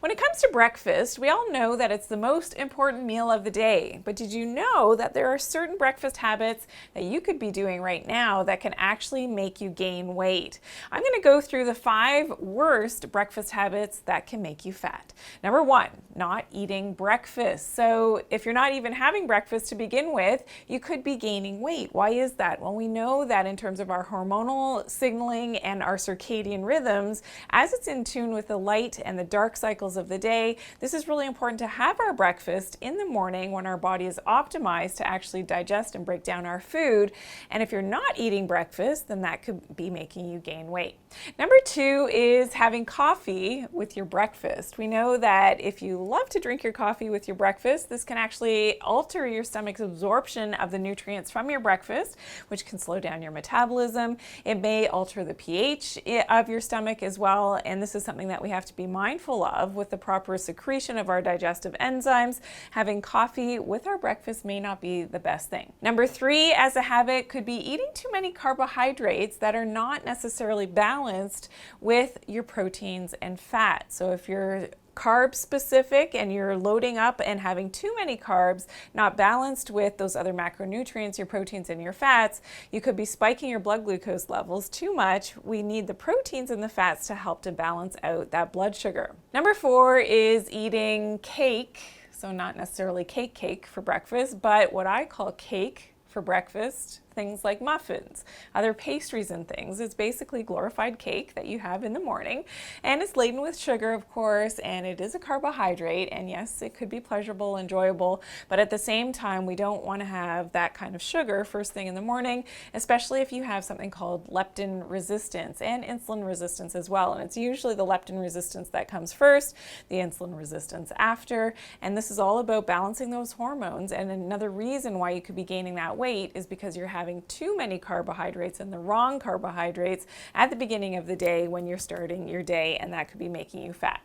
When it comes to breakfast, we all know that it's the most important meal of the day. But did you know that there are certain breakfast habits that you could be doing right now that can actually make you gain weight? I'm going to go through the 5 worst breakfast habits that can make you fat. Number 1, not eating breakfast. So if you're not even having breakfast to begin with, you could be gaining weight. Why is that? Well, we know that in terms of our hormonal signaling and our circadian rhythms, as it's in tune with the light and the dark cycles of the day, this is really important to have our breakfast in the morning when our body is optimized to actually digest and break down our food. And if you're not eating breakfast, then that could be making you gain weight. Number 2 is having coffee with your breakfast. We know that if you love to drink your coffee with your breakfast, this can actually alter your stomach's absorption of the nutrients from your breakfast, which can slow down your metabolism. It may alter the pH of your stomach as well, and this is something that we have to be mindful of with the proper secretion of our digestive enzymes. Having coffee with our breakfast may not be the best thing. Number 3 as a habit could be eating too many carbohydrates that are not necessarily balanced with your proteins and fat. So if you're carb specific and you're loading up and having too many carbs, not balanced with those other macronutrients, your proteins and your fats, you could be spiking your blood glucose levels too much. We need the proteins and the fats to help to balance out that blood sugar. Number 4 is eating cake. So not necessarily cake for breakfast, but what I call cake for breakfast. Things like muffins, other pastries and things. It's basically glorified cake that you have in the morning, and it's laden with sugar, of course, and it is a carbohydrate, and yes, it could be pleasurable, enjoyable, but at the same time, we don't want to have that kind of sugar first thing in the morning, especially if you have something called leptin resistance and insulin resistance as well, and it's usually the leptin resistance that comes first, the insulin resistance after, and this is all about balancing those hormones. And another reason why you could be gaining that weight is because you're having too many carbohydrates and the wrong carbohydrates at the beginning of the day when you're starting your day, and that could be making you fat.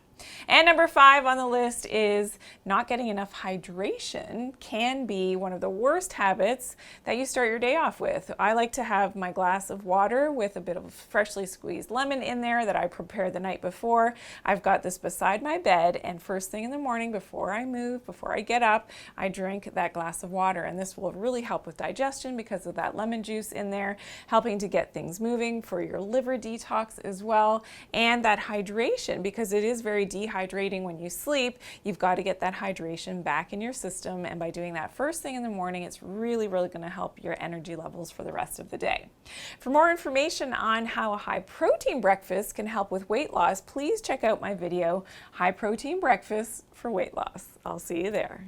And number 5 on the list is not getting enough hydration can be one of the worst habits that you start your day off with. I like to have my glass of water with a bit of freshly squeezed lemon in there that I prepared the night before. I've got this beside my bed, and first thing in the morning before I move, before I get up, I drink that glass of water, and this will really help with digestion because of that lemon juice in there, helping to get things moving for your liver detox as well, and that hydration, because it is very dehydrating when you sleep. You've got to get that hydration back in your system, and by doing that first thing in the morning, it's really going to help your energy levels for the rest of the day. For more information on how a high protein breakfast can help with weight loss, please check out my video, High Protein Breakfast for Weight Loss. I'll see you there.